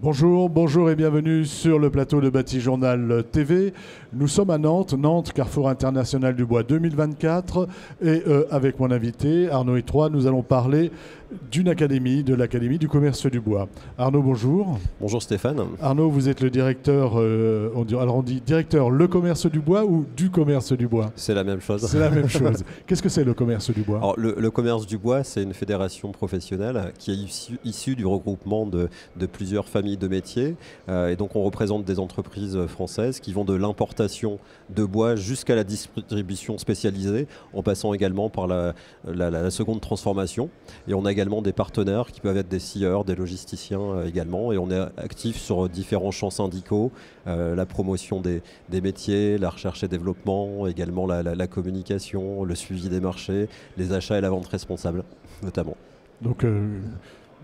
Bonjour, bonjour et bienvenue sur le plateau de Batijournal TV. Nous sommes à Nantes, Carrefour International du Bois 2024. Et avec mon invité, Arnaud Étroy, nous allons parler d'une académie, de l'Académie du commerce du bois. Arnaud, bonjour. Bonjour Stéphane. Arnaud, vous êtes le directeur, on dit directeur le commerce du bois ou du commerce du bois? C'est la même chose. C'est la même chose. Qu'est-ce que c'est le commerce du bois? Alors, le commerce du bois, c'est une fédération professionnelle qui est issue du regroupement de plusieurs familles de métiers. Et donc on représente des entreprises françaises qui vont de l'importation de bois jusqu'à la distribution spécialisée, en passant également par la seconde transformation. Et on a également des partenaires qui peuvent être des scieurs, des logisticiens également. Et on est actif sur différents champs syndicaux, la promotion des métiers, la recherche et développement, également la communication, le suivi des marchés, les achats et la vente responsable notamment. Donc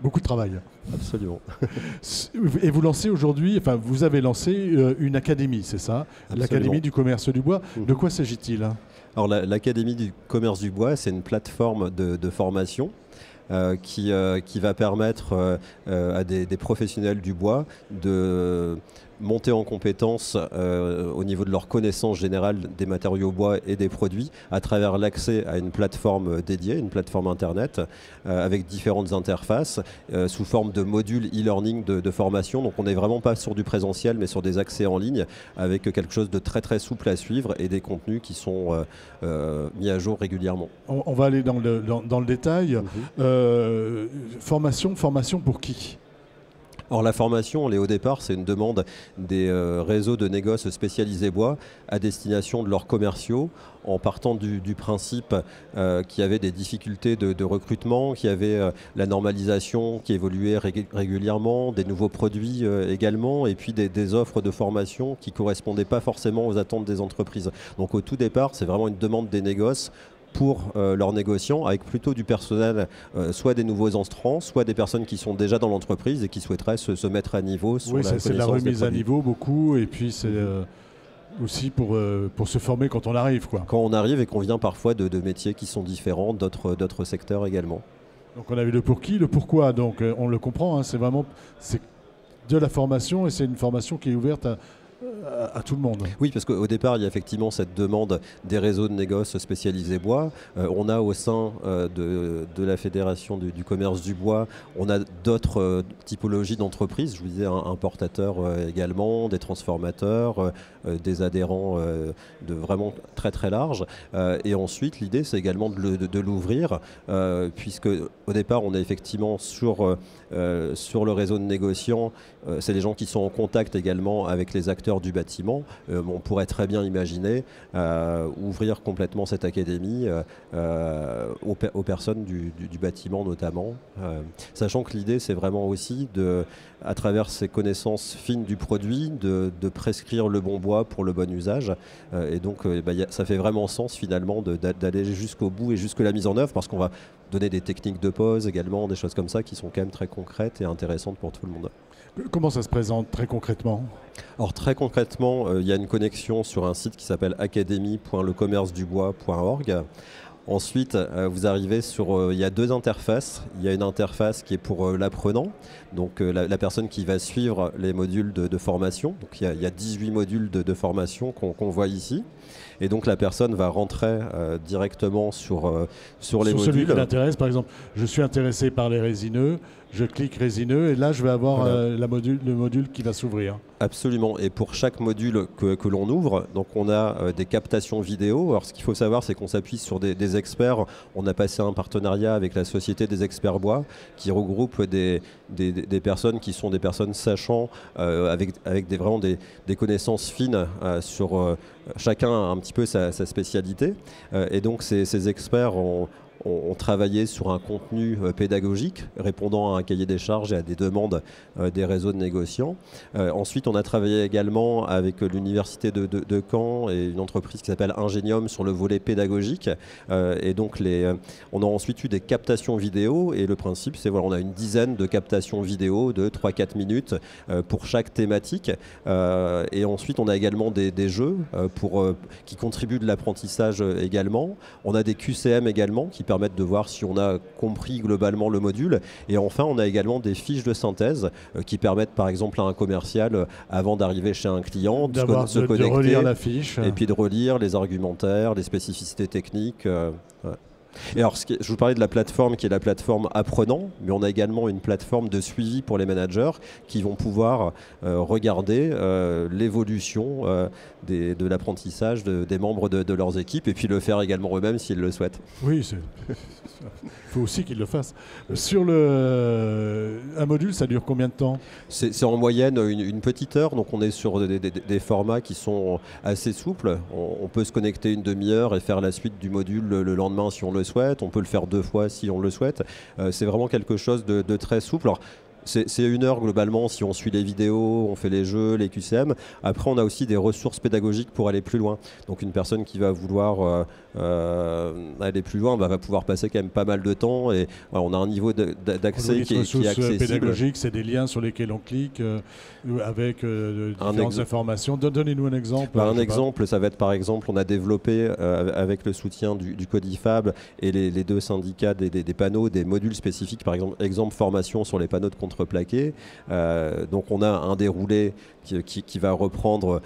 beaucoup de travail. Absolument. Et vous lancez aujourd'hui, enfin vous avez lancé une académie, c'est ça? L'Académie du commerce du bois. De quoi s'agit-il? Alors l'Académie du commerce du bois, c'est une plateforme de formation qui va permettre à des professionnels du bois de monter en compétences au niveau de leur connaissance générale des matériaux bois et des produits à travers l'accès à une plateforme dédiée, une plateforme internet avec différentes interfaces sous forme de modules e-learning de formation. Donc on n'est vraiment pas sur du présentiel mais sur des accès en ligne avec quelque chose de très très souple à suivre et des contenus qui sont mis à jour régulièrement. On va aller dans le détail. Formation pour qui? Alors la formation, au départ, c'est une demande des réseaux de négoces spécialisés bois à destination de leurs commerciaux, en partant du principe qu'il y avait des difficultés de recrutement, qu'il y avait la normalisation qui évoluait régulièrement, des nouveaux produits également, et puis des offres de formation qui ne correspondaient pas forcément aux attentes des entreprises. Donc au tout départ, c'est vraiment une demande des négoces pour leurs négociants, avec plutôt du personnel, soit des nouveaux entrants, soit des personnes qui sont déjà dans l'entreprise et qui souhaiteraient se mettre à niveau sur la connaissance des produits. Oui, c'est la remise à niveau beaucoup, et puis c'est aussi pour se former quand on arrive, quoi. Quand on arrive et qu'on vient parfois de métiers qui sont différents, d'autres secteurs également. Donc on a vu le pour qui, le pourquoi, donc on le comprend, hein, c'est de la formation, et c'est une formation qui est ouverte à tout le monde. Oui, parce qu'au départ, il y a effectivement cette demande des réseaux de négoces spécialisés bois. On a au sein de la Fédération du commerce du bois, on a d'autres typologies d'entreprises. Je vous disais, importateurs également, des transformateurs, des adhérents de vraiment très très large. Et ensuite, l'idée, c'est également de l'ouvrir, puisque au départ, on est effectivement sur le réseau de négociants. C'est des gens qui sont en contact également avec les acteurs du bâtiment. On pourrait très bien imaginer ouvrir complètement cette académie aux personnes du bâtiment notamment, sachant que l'idée c'est vraiment aussi à travers ces connaissances fines du produit de prescrire le bon bois pour le bon usage, et donc ça fait vraiment sens finalement d'aller jusqu'au bout et jusque la mise en œuvre, parce qu'on va donner des techniques de pose également, des choses comme ça qui sont quand même très concrètes et intéressantes pour tout le monde. Comment ça se présente très concrètement? Alors très concrètement, il y a une connexion sur un site qui s'appelle academy.lecommercedubois.org. Ensuite, vous arrivez sur... il y a deux interfaces. Il y a une interface qui est pour l'apprenant, donc la personne qui va suivre les modules de formation. Donc il y a 18 modules de formation qu'on voit ici. Et donc la personne va rentrer directement sur les modules. Celui qui l'intéresse, par exemple, je suis intéressé par les résineux, je clique résineux et là je vais avoir le module qui va s'ouvrir. Absolument, et pour chaque module que l'on ouvre, donc on a des captations vidéo. Alors ce qu'il faut savoir, c'est qu'on s'appuie sur des experts. On a passé un partenariat avec la Société des experts bois qui regroupe des personnes qui sont des personnes sachant avec vraiment des connaissances fines sur chacun un petit peu sa spécialité. Et donc ces experts ont travaillé sur un contenu pédagogique répondant à un cahier des charges et à des demandes des réseaux de négociants. Ensuite, on a travaillé également avec l'université de Caen et une entreprise qui s'appelle Ingenium sur le volet pédagogique. Et donc, on a ensuite eu des captations vidéo, et le principe, c'est on a une dizaine de captations vidéo de 3-4 minutes pour chaque thématique. Et ensuite, on a également des jeux qui contribuent de l'apprentissage également. On a des QCM également qui permettent permettre de voir si on a compris globalement le module. Et enfin, on a également des fiches de synthèse qui permettent par exemple à un commercial, avant d'arriver chez un client, de se connecter, de relire la fiche. Et puis de relire les argumentaires, les spécificités techniques. Ouais. Et alors, je vous parlais de la plateforme qui est la plateforme apprenant, mais on a également une plateforme de suivi pour les managers qui vont pouvoir regarder l'évolution de l'apprentissage des membres de leurs équipes et puis le faire également eux-mêmes s'ils le souhaitent. Oui, il faut aussi qu'ils le fassent. Sur un module, ça dure combien de temps? C'est en moyenne une petite heure, donc on est sur des formats qui sont assez souples. On peut se connecter une demi-heure et faire la suite du module le lendemain si on le souhaite. On peut le faire 2 fois si on le souhaite. C'est vraiment quelque chose de très souple. Alors, c'est 1 heure globalement si on suit les vidéos, on fait les jeux, les QCM. Après, on a aussi des ressources pédagogiques pour aller plus loin. Donc une personne qui va vouloir aller plus loin va pouvoir passer quand même pas mal de temps. Et voilà, on a un niveau d'accès qui est accessible. Ressources pédagogiques, c'est des liens sur lesquels on clique avec différentes informations. Donnez-nous un exemple. Un exemple, ça va être par exemple, on a développé avec le soutien du Codifab et les 2 syndicats des panneaux, des modules spécifiques, par exemple formation sur les panneaux de contreplaqué. Donc on a un déroulé qui va reprendre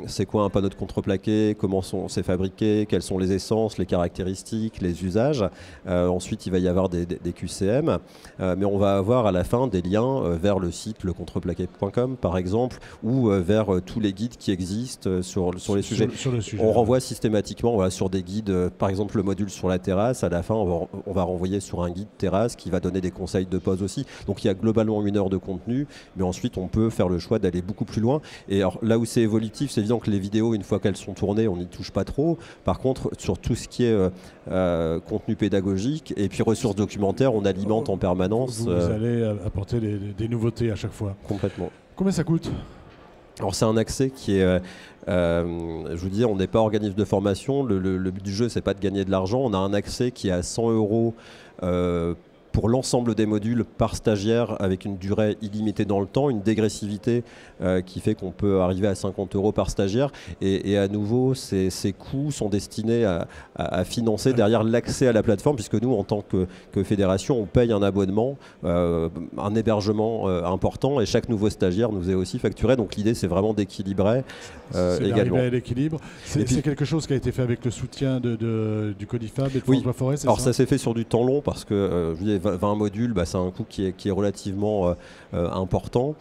c'est quoi un panneau de contreplaqué, comment c'est fabriqué, quelles sont les essences, les caractéristiques, les usages. Ensuite, il va y avoir des QCM, mais on va avoir à la fin des liens vers le site lecontreplaqué.com par exemple, ou vers tous les guides qui existent sur les sujets. Sur le sujet. On renvoie systématiquement sur des guides, par exemple le module sur la terrasse, à la fin on va renvoyer sur un guide terrasse qui va donner des conseils de pause aussi. Donc il y a globalement 1 heure de contenu, mais ensuite on peut faire le choix d'aller beaucoup plus loin. Et alors, là où c'est évolutif, c'est évident que les vidéos, une fois qu'elles sont tournées, on n'y touche pas trop. Par contre, sur tout ce qui est contenu pédagogique et puis ressources documentaires, on alimente en permanence. Vous allez apporter des nouveautés à chaque fois. Complètement. Combien ça coûte ? Alors c'est un accès qui est, je vous dis, on n'est pas organisme de formation. Le but du jeu, c'est pas de gagner de l'argent. On a un accès qui est à 100 € pour l'ensemble des modules par stagiaire avec une durée illimitée dans le temps, une dégressivité qui fait qu'on peut arriver à 50 € par stagiaire. Et à nouveau, ces coûts sont destinés à financer derrière l'accès à la plateforme, puisque nous, en tant que fédération, on paye un abonnement, un hébergement important, et chaque nouveau stagiaire nous est aussi facturé. Donc l'idée, c'est vraiment d'équilibrer également. À l'équilibre. C'est quelque chose qui a été fait avec le soutien du Codifab et de François Forêt, c'est ça ? Alors ça s'est fait sur du temps long, parce que je vous dis, 20 modules, c'est un coût qui est relativement important.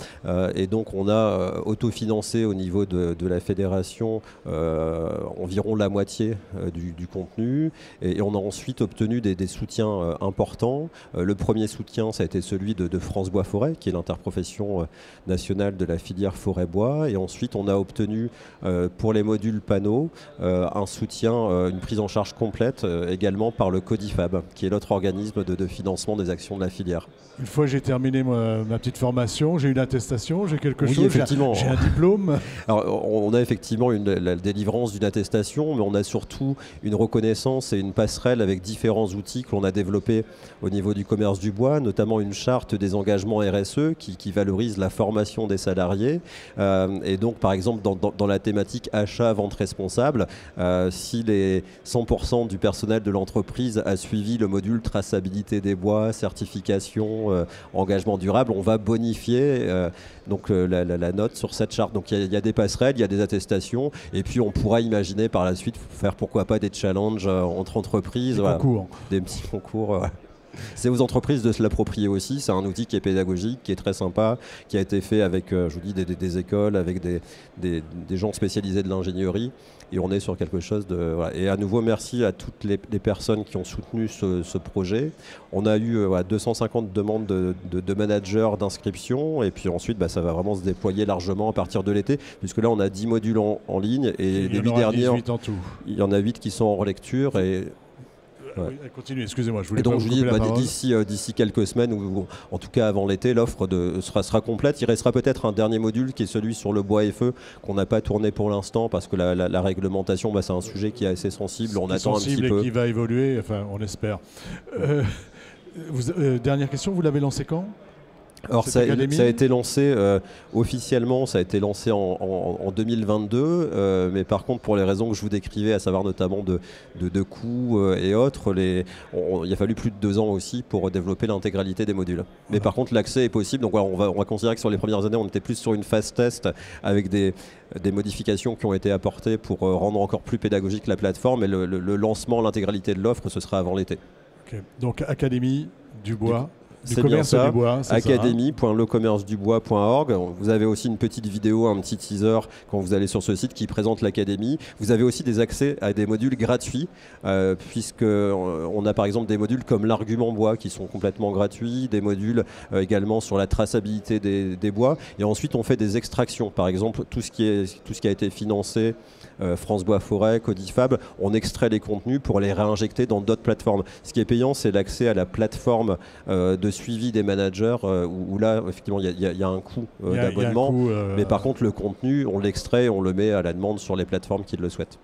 Et donc on a autofinancé au niveau de la fédération environ la moitié du contenu. Et on a ensuite obtenu des soutiens importants. Le premier soutien, ça a été celui de France Bois Forêt, qui est l'interprofession nationale de la filière forêt-bois. Et ensuite, on a obtenu pour les modules panneaux un soutien, une prise en charge complète également par le Codifab, qui est l'autre organisme de financement des actions de la filière. Une fois que j'ai terminé ma petite formation, j'ai une attestation, j'ai quelque chose, effectivement. J'ai un diplôme. Alors, on a effectivement la délivrance d'une attestation, mais on a surtout une reconnaissance et une passerelle avec différents outils que l'on a développés au niveau du commerce du bois, notamment une charte des engagements RSE qui valorise la formation des salariés. Et donc, par exemple, dans la thématique achat, vente responsable, si les 100% du personnel de l'entreprise a suivi le module traçabilité des bois, certification, engagement durable, on va bonifier la note sur cette charte. Donc il y a des passerelles, il y a des attestations, et puis on pourra imaginer par la suite faire pourquoi pas des challenges entre entreprises, des petits concours. C'est aux entreprises de se l'approprier aussi. C'est un outil qui est pédagogique, qui est très sympa, qui a été fait avec, je vous dis, des écoles, avec des gens spécialisés de l'ingénierie. Et on est sur quelque chose de... Voilà. Et à nouveau, merci à toutes les personnes qui ont soutenu ce projet. On a eu 250 demandes de managers d'inscription. Et puis ensuite, ça va vraiment se déployer largement à partir de l'été. Puisque là, on a 10 modules en ligne. Et les 8 derniers... 18 en tout. Il y en a 8 qui sont en relecture. Et... Oui, continue, excusez-moi, je voulais et donc pas je vous vous couper la parole. D'ici quelques semaines, ou en tout cas avant l'été, l'offre sera complète. Il restera peut-être un dernier module qui est celui sur le bois et feu qu'on n'a pas tourné pour l'instant parce que la réglementation, c'est un sujet qui est assez sensible. On attend un petit peu. Et qui va évoluer, enfin on espère. Dernière question, vous l'avez lancé quand ? Alors ça a été lancé officiellement, ça a été lancé en 2022, mais par contre pour les raisons que je vous décrivais, à savoir notamment de coûts et autres, il a fallu plus de 2 ans aussi pour développer l'intégralité des modules. Mais par contre l'accès est possible, donc voilà, on va considérer que sur les premières années on était plus sur une phase test avec des modifications qui ont été apportées pour rendre encore plus pédagogique la plateforme, et le lancement, l'intégralité de l'offre, ce sera avant l'été. Okay. Donc Académie du Bois. C'est bien ça, academy.lecommercedubois.org. Vous avez aussi une petite vidéo, un petit teaser quand vous allez sur ce site qui présente l'académie. Vous avez aussi des accès à des modules gratuits, puisqu'on a par exemple des modules comme l'argument bois qui sont complètement gratuits, des modules également sur la traçabilité des bois. Et ensuite on fait des extractions, par exemple tout ce qui a été financé, France Bois Forêt, Codifab, on extrait les contenus pour les réinjecter dans d'autres plateformes. Ce qui est payant, c'est l'accès à la plateforme de suivi des managers, où là, effectivement, il y a un coût d'abonnement. Mais par contre, le contenu, on l'extrait, on le met à la demande sur les plateformes qui le souhaitent.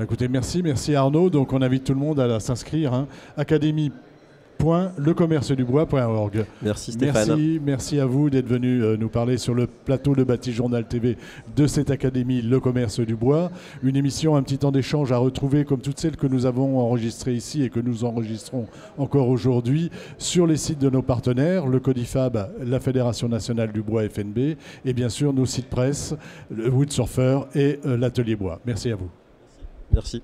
Écoutez, merci Arnaud. Donc on invite tout le monde à s'inscrire. Académie.lecommercedubois.org. Merci Stéphane. Merci à vous d'être venu nous parler sur le plateau de Bâti Journal TV de cette Académie Le Commerce du Bois. Une émission, un petit temps d'échange à retrouver comme toutes celles que nous avons enregistrées ici et que nous enregistrons encore aujourd'hui sur les sites de nos partenaires, le Codifab, la Fédération Nationale du Bois FNB et bien sûr nos sites presse, le Woodsurfer et l'Atelier Bois. Merci à vous. Merci.